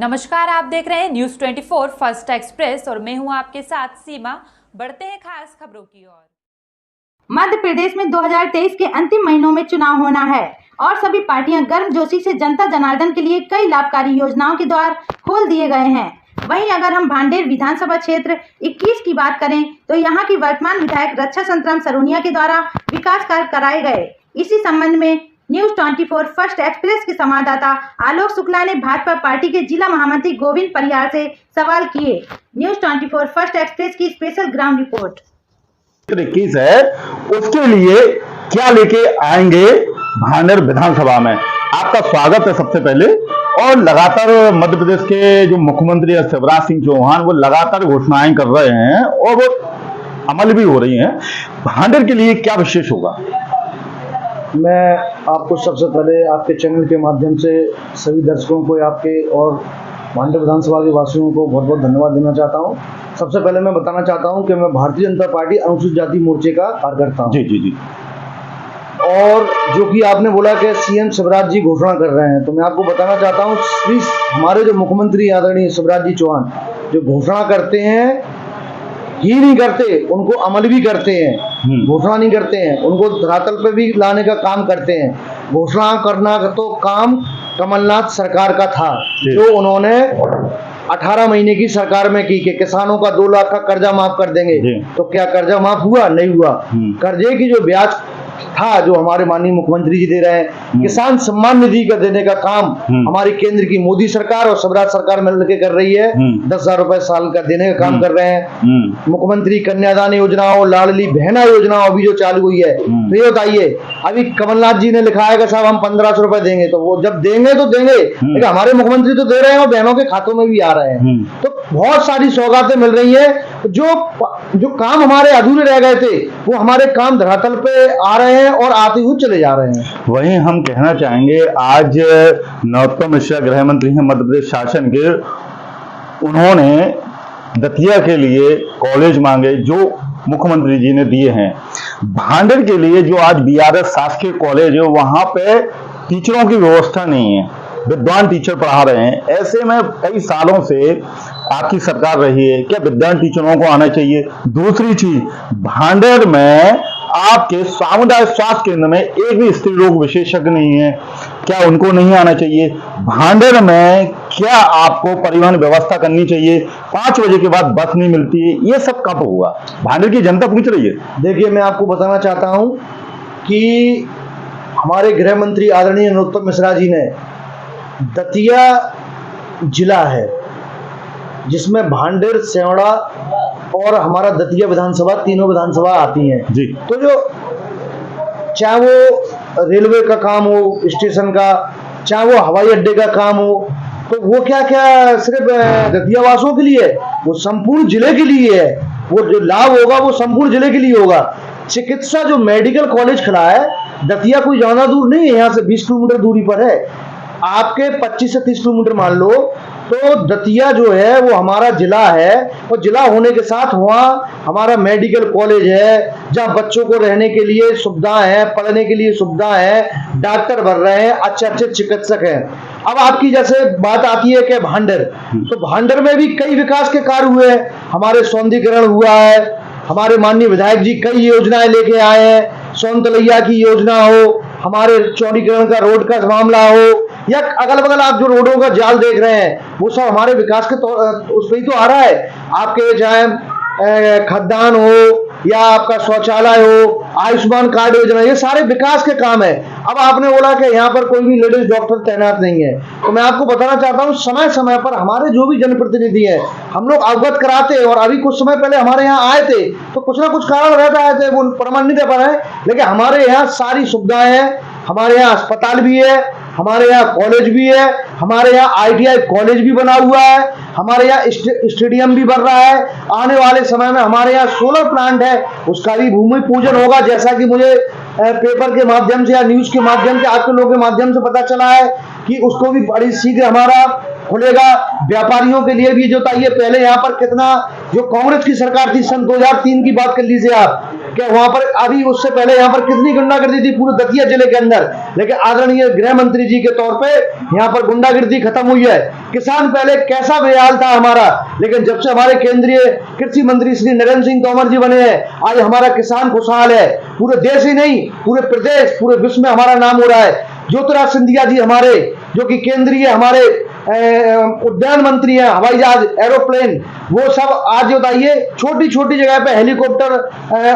नमस्कार, आप देख रहे हैं न्यूज़ 24 फर्स्ट एक्सप्रेस और मैं हूं आपके साथ सीमा। बढ़ते हैं खास खबरों की ओर। मध्य प्रदेश में 2023 के अंतिम महीनों में चुनाव होना है और सभी पार्टियां गर्मजोशी से जनता जनार्दन के लिए कई लाभकारी योजनाओं के द्वार खोल दिए गए हैं। वहीं अगर हम भांडेर विधानसभा क्षेत्र 21 की बात करें तो यहां की वर्तमान विधायक रक्षा संतराम सरोनिया के द्वारा विकास कार्य कराए गए। इसी संबंध में न्यूज़ 24 फर्स्ट एक्सप्रेस के संवाददाता आलोक शुक्ला ने भाजपा पार्टी के जिला महामंत्री गोविंद परियार से सवाल किए। न्यूज़ 24 फर्स्ट एक्सप्रेस की स्पेशल ग्राउंड रिपोर्ट। 21 है, उसके लिए क्या लेके आएंगे भांडेर विधानसभा में? आपका स्वागत है सबसे पहले। और लगातार मध्य प्रदेश के जो मुख्यमंत्री है शिवराज सिंह चौहान, वो लगातार घोषणाएं कर रहे हैं और वो अमल भी हो रही हैं। भांडेर के लिए क्या विशेष होगा? मैं आपको सबसे पहले आपके चैनल के माध्यम से सभी दर्शकों को, आपके और भांडेर विधानसभा के वासियों को बहुत बहुत धन्यवाद देना चाहता हूं। सबसे पहले मैं बताना चाहता हूं कि मैं भारतीय जनता पार्टी अनुसूचित जाति मोर्चे का कार्यकर्ता हूं। जी जी जी। और जो कि आपने बोला कि सीएम शिवराज जी घोषणा कर रहे हैं, तो मैं आपको बताना चाहता हूं हमारे जो मुख्यमंत्री आदरणीय शिवराज जी चौहान जो घोषणा करते हैं ही नहीं करते, उनको अमल भी करते हैं। घोषणा नहीं करते हैं, उनको धरातल पे भी लाने का काम करते हैं। घोषणा करना तो काम कमलनाथ सरकार का था, जो उन्होंने 18 महीने की सरकार में की कि किसानों का 2 लाख का कर्जा माफ कर देंगे। तो क्या कर्जा माफ हुआ? नहीं हुआ। कर्जे की जो ब्याज था जो हमारे माननीय मुख्यमंत्री जी दे रहे हैं, किसान सम्मान निधि का देने का काम हमारी केंद्र की मोदी सरकार और शिवराज सरकार मिलकर कर रही है। 10,000 रुपए साल का देने का काम कर रहे हैं। मुख्यमंत्री कन्यादान योजनाओं, लाडली बहना योजनाओं अभी जो चालू हुई है, तो ये बताइए, अभी कमलनाथ जी ने लिखा है कि साहब हम 1500 रुपए देंगे, तो वो जब देंगे तो देंगे, लेकिन हमारे मुख्यमंत्री तो दे रहे हैं और बहनों के खातों में भी आ रहे हैं। तो बहुत सारी सौगातें मिल रही है। जो काम हमारे अधूरे रह गए थे, वो हमारे काम धरातल पे आ रहे हैं और आते हुए चले जा रहे हैं। वहीं हम कहना चाहेंगे, आज नरोत्तम मिश्रा गृह मंत्री हैं मध्य प्रदेश शासन के, उन्होंने दतिया के लिए कॉलेज मांगे जो मुख्यमंत्री जी ने दिए हैं। भांडेर के लिए जो आज बीआरएस शासकीय कॉलेज है, वहां पे टीचरों की व्यवस्था नहीं है, विद्वान टीचर पढ़ा रहे हैं। ऐसे में कई सालों से आपकी सरकार रही है, क्या विद्वान टीचरों को आना चाहिए? दूसरी चीज, भांडेर में आपके सामुदायिक स्वास्थ्य केंद्र में एक भी स्त्री रोग विशेषज्ञ नहीं है, क्या उनको नहीं आना चाहिए? भांडेर में क्या आपको परिवहन व्यवस्था करनी चाहिए? 5 बजे के बाद बस नहीं मिलती है, ये सब कब होगा? भांडेर की जनता पूछ रही है। देखिए, मैं आपको बताना चाहता हूं कि हमारे गृह मंत्री आदरणीय नरोत्तम मिश्रा जी ने दतिया जिला है जिसमें भांडेर, सेवड़ा और हमारा दतिया विधानसभा, तीनों विधानसभा आती हैं जी। तो जो चाहे वो रेलवे का काम हो, स्टेशन का, चाहे वो हवाई अड्डे का काम हो, तो वो क्या क्या सिर्फ दतिया वासियों के लिए, वो संपूर्ण जिले के लिए है। वो जो लाभ होगा वो संपूर्ण जिले के लिए होगा। चिकित्सा जो मेडिकल कॉलेज खुला है, दतिया कोई ज्यादा दूर नहीं है, यहाँ से 20 किलोमीटर दूरी पर है। आपके 25 से 30 किलोमीटर मान लो, तो दतिया जो है वो हमारा जिला है, और जिला होने के साथ वहाँ हमारा मेडिकल कॉलेज है, जहाँ बच्चों को रहने के लिए सुविधाएं हैं, पढ़ने के लिए सुविधाएं हैं, डॉक्टर भर रहे हैं, अच्छे अच्छे चिकित्सक हैं। अब आपकी जैसे बात आती है कि भांडेर, तो भांडेर में भी कई विकास के कार्य हुए हैं। हमारे सौंदर्यीकरण हुआ है, हमारे माननीय विधायक जी कई योजनाएं लेके आए हैं। सौंतलैया की योजना हो, हमारे चौड़ीकरण का रोड का मामला हो, या अगल बगल आप जो रोडों का जाल देख रहे हैं, वो सब हमारे विकास के उस पर ही तो आ रहा है। आपके चाहे खदान हो या आपका शौचालय हो, आयुष्मान कार्ड योजना, ये सारे विकास के काम है। अब आपने बोला कि यहाँ पर कोई भी लेडीज डॉक्टर तैनात नहीं है, तो मैं आपको बताना चाहता हूँ, समय समय पर हमारे जो भी जनप्रतिनिधि हैं, हम लोग अवगत कराते हैं। और अभी कुछ समय पहले हमारे यहाँ आए थे, तो कुछ ना कुछ कारण रहता है, वो प्रमाण नहीं दे पा रहे हैं, लेकिन हमारे यहाँ सारी सुविधाएं हैं। हमारे यहाँ अस्पताल भी है, हमारे यहाँ कॉलेज भी है, हमारे यहाँ आईटीआई कॉलेज भी बना हुआ है, हमारे यहाँ स्टेडियम भी बन रहा है। आने वाले समय में हमारे यहाँ सोलर प्लांट है, उसका भी भूमि पूजन होगा, जैसा कि मुझे पेपर के माध्यम से या न्यूज के माध्यम से, आपके लोगों के माध्यम से पता चला है कि उसको भी बड़ी शीघ्र हमारा खुलेगा। व्यापारियों के लिए भी जो था, ये पहले यहाँ पर कितना, जो कांग्रेस की सरकार थी सन 2003 की बात कर लीजिए आप, कि वहां पर अभी उससे पहले यहाँ पर कितनी गुंडागर्दी थी पूरे दतिया जिले के अंदर, लेकिन आदरणीय गृह मंत्री जी के तौर पे यहाँ पर गुंडागर्दी खत्म हुई है। किसान पहले कैसा बेहाल था हमारा, लेकिन जब से हमारे केंद्रीय कृषि मंत्री श्री नरेंद्र सिंह तोमर जी बने हैं, आज हमारा किसान खुशहाल है। पूरे देश ही नहीं, पूरे प्रदेश, पूरे विश्व में हमारा नाम हो रहा है। ज्योतिराज सिंधिया जी हमारे, जो कि केंद्रीय हमारे उद्यान मंत्री हैं, हवाई जहाज, एरोप्लेन, वो सब आज बताइए छोटी छोटी जगह पे हेलीकॉप्टर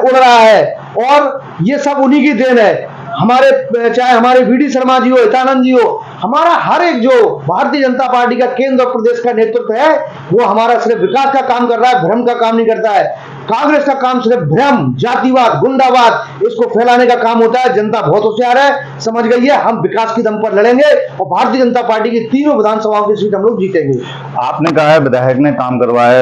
उड़ रहा है, और ये सब उन्हीं की देन है। हमारे चाहे हमारे वीडी शर्मा जी हो, हितानंद जी हो, हमारा हर एक जो भारतीय जनता पार्टी का केंद्र और प्रदेश का नेतृत्व है, वो हमारा सिर्फ विकास का काम कर रहा है, भ्रम का काम नहीं करता है। कांग्रेस का काम सिर्फ भ्रम, जातिवाद, गुंडावाद, इसको फैलाने का काम होता है। जनता बहुत होशियार है, समझ गई है। हम विकास की दम पर लड़ेंगे और भारतीय जनता पार्टी की तीनों विधानसभाओं की सीट हम लोग जीतेंगे। आपने कहा है विधायक ने काम करवाया,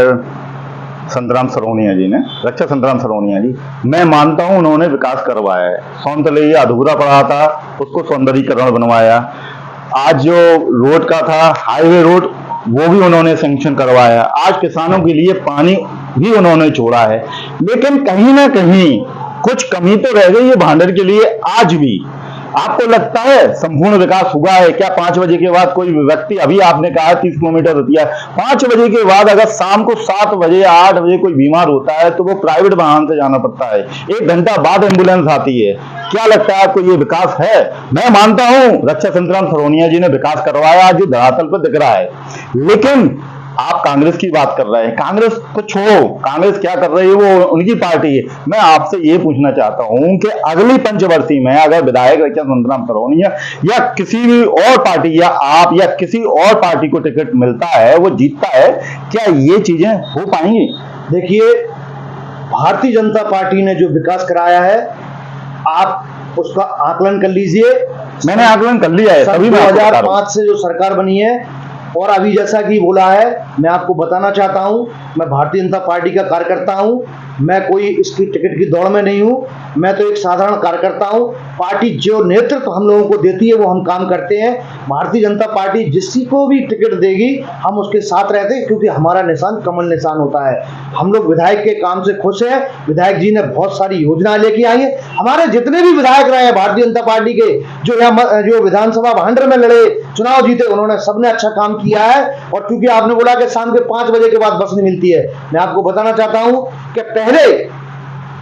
संतराम सरोनिया जी ने, रक्षा संतराम सरोनिया जी, मैं मानता हूं उन्होंने विकास करवाया है। सौंदर्य अधूरा पड़ा था, उसको सौंदर्यीकरण बनवाया। आज जो रोड का था, हाईवे रोड, वो भी उन्होंने सैंक्शन करवाया। आज किसानों के लिए पानी भी उन्होंने छोड़ा है, लेकिन कहीं ना कहीं कुछ कमी तो रह गई है भांडर के लिए आज भी। आपको लगता है संपूर्ण विकास हुआ है क्या? 5 बजे के बाद कोई व्यक्ति, अभी आपने कहा 30 किलोमीटर होती है, 5 बजे के बाद अगर शाम को 7 बजे 8 बजे कोई बीमार होता है तो वो प्राइवेट वाहन से जाना पड़ता है, 1 घंटा बाद एम्बुलेंस आती है। क्या लगता है आपको ये विकास है? मैं मानता हूं रक्षा संतराम सरोनिया जी ने विकास करवाया जो धरातल पर दिख रहा है, लेकिन आप कांग्रेस की बात कर रहे हैं। कांग्रेस को छोड़ो, कांग्रेस क्या कर रही है वो उनकी पार्टी है। मैं आपसे ये पूछना चाहता हूं कि अगली पंचवर्षीय में अगर विधायक रक्षा संतराम सरोनिया या किसी भी और पार्टी या आप या किसी और पार्टी को टिकट मिलता है, वो जीतता है, क्या ये चीजें हो पाएंगी? देखिए, भारतीय जनता पार्टी ने जो विकास कराया है, आप उसका आकलन कर लीजिए। मैंने आकलन कर लिया है, तभी 2005 से जो सरकार बनी है, और अभी जैसा कि बोला है, मैं आपको बताना चाहता हूं, मैं भारतीय जनता पार्टी का कार्यकर्ता हूं, मैं कोई इसकी टिकट की दौड़ में नहीं हूं, मैं तो एक साधारण कार्यकर्ता हूं। पार्टी जो नेतृत्व हम लोगों को देती है वो हम काम करते हैं। भारतीय जनता पार्टी जिसकी को भी टिकट देगी हम उसके साथ रहते हैं, क्योंकि हमारा निशान कमल निशान होता है। हम लोग विधायक के काम से खुश हैं। विधायक जी ने बहुत सारी योजनाएं लेके आई है। हमारे जितने भी विधायक रहे हैं भारतीय जनता पार्टी के, जो यहाँ जो विधानसभा भांडर में लड़े, चुनाव जीते, उन्होंने सबने अच्छा काम किया है। और क्योंकि आपने बोला कि शाम के 5 बजे के बाद बस नहीं मिलती है, मैं आपको बताना चाहता हूं कि पहले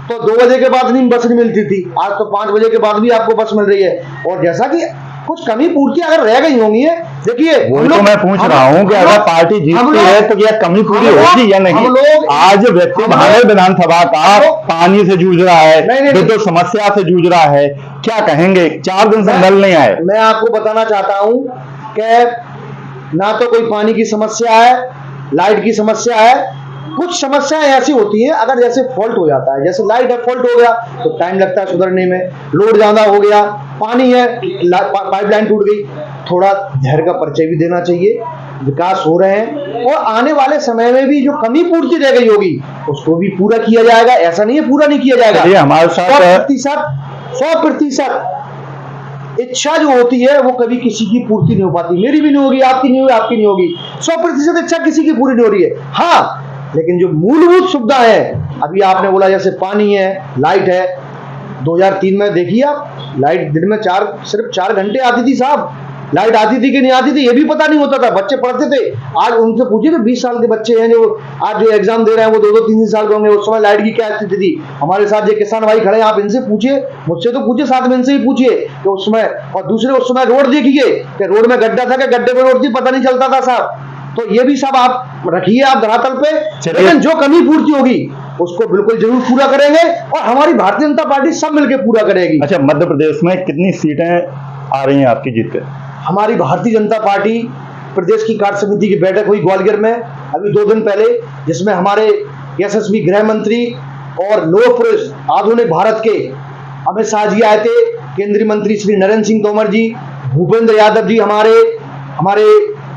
तो 2 बजे के बाद नहीं बस नहीं मिलती थी, आज तो 5 बजे के बाद भी आपको बस मिल रही है। और जैसा कि कुछ कमी पूर्ति अगर रह गई होंगी, देखिए वो तो मैं पूछ रहा हूं कि अगर पार्टी जीतती है तो क्या कमी पूरी होगी या नहीं? आज व्यक्ति भांडर विधानसभा का पानी से जूझ रहा है, विद्युत समस्या से जूझ रहा है, क्या कहेंगे? 4 दिन से नल नहीं आए। मैं आपको बताना चाहता हूं कि ना तो कोई पानी की समस्या है, लाइट की समस्या है। कुछ समस्याएं ऐसी होती हैं, अगर जैसे फॉल्ट हो जाता है, जैसे लाइट है फॉल्ट हो गया तो टाइम लगता है सुधरने में, लोड ज्यादा हो गया, पानी है, पाइपलाइन टूट गई, थोड़ा धैर्य का परिचय भी देना चाहिए। विकास हो रहे हैं और आने वाले समय में भी जो कमी पूर्ति रह गई होगी उसको भी पूरा किया जाएगा। ऐसा नहीं है पूरा नहीं किया जाएगा। हमारे साथ 100% इच्छा जो होती है वो कभी किसी की पूर्ति नहीं हो पाती। मेरी भी नहीं होगी, आपकी नहीं होगी, आपकी नहीं होगी। 100% इच्छा किसी की पूरी नहीं हो रही है। हाँ, लेकिन जो मूलभूत सुविधा है, अभी आपने बोला जैसे पानी है, लाइट है। 2003 में देखिए आप, लाइट दिन में सिर्फ 4 घंटे आती थी साहब। लाइट आती थी कि नहीं आती थी ये भी पता नहीं होता था, बच्चे पढ़ते थे। आज उनसे पूछिए तो 20 साल के बच्चे हैं जो आज जो एग्जाम दे रहे हैं वो 2-3 साल के होंगे। उस समय लाइट की क्या स्थिति थी? हमारे साथ जो किसान भाई खड़े हैं, आप इनसे पूछिए, मुझसे तो पूछिए, साथ में इनसे ही पूछिए कि उस समय। और दूसरे उस समय रोड देखिए कि रोड में गड्ढा था कि गड्ढे में रोड थी, पता नहीं चलता था साहब। तो ये भी सब आप रखिए आप धरातल पे, लेकिन जो कमी पूर्ति होगी उसको बिल्कुल जरूर पूरा करेंगे और हमारी भारतीय जनता पार्टी सब मिलकर पूरा करेगी। अच्छा, मध्य प्रदेश में कितनी सीटें आ रही हैं आपकी जीत पे? हमारी भारतीय जनता पार्टी प्रदेश की कार्य समिति की बैठक हुई ग्वालियर में अभी 2 दिन पहले, जिसमें हमारे यशस्वी गृह मंत्री और लोह पुरुष आधुनिक भारत के अमित शाह जी आए थे, केंद्रीय मंत्री श्री नरेंद्र सिंह तोमर जी, भूपेंद्र यादव जी, हमारे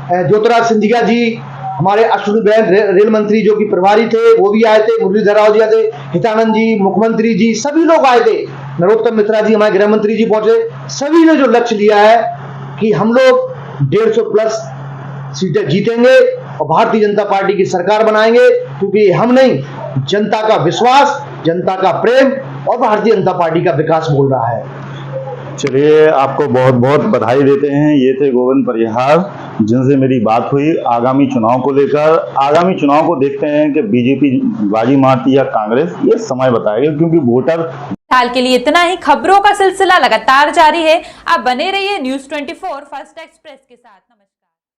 ज्योतिराज सिंधिया जी, हमारे अश्विनी बहन रेल मंत्री जो कि प्रभारी थे वो भी आए थे, मुरलीधर राव जी आए थे, हितानंद जी, मुख्यमंत्री जी, सभी लोग आए थे। नरोत्तम मिश्रा जी हमारे गृह मंत्री जी पहुंचे। सभी ने जो लक्ष्य लिया है कि हम लोग 150+ सीटें जीतेंगे और भारतीय जनता पार्टी की सरकार बनाएंगे, क्योंकि हम नहीं, जनता का विश्वास, जनता का प्रेम और भारतीय जनता पार्टी का विकास बोल रहा है। चलिए, आपको बहुत बहुत बधाई देते हैं। ये थे गोविंद परिहार, जिनसे मेरी बात हुई आगामी चुनाव को लेकर। आगामी चुनाव को देखते हैं कि बीजेपी बाजी मारती या कांग्रेस, ये समय बताएगा, क्योंकि वोटर। हाल के लिए इतना ही। खबरों का सिलसिला लगातार जारी है। आप बने रहिए न्यूज़ 24 फर्स्ट एक्सप्रेस के साथ। नमस्कार।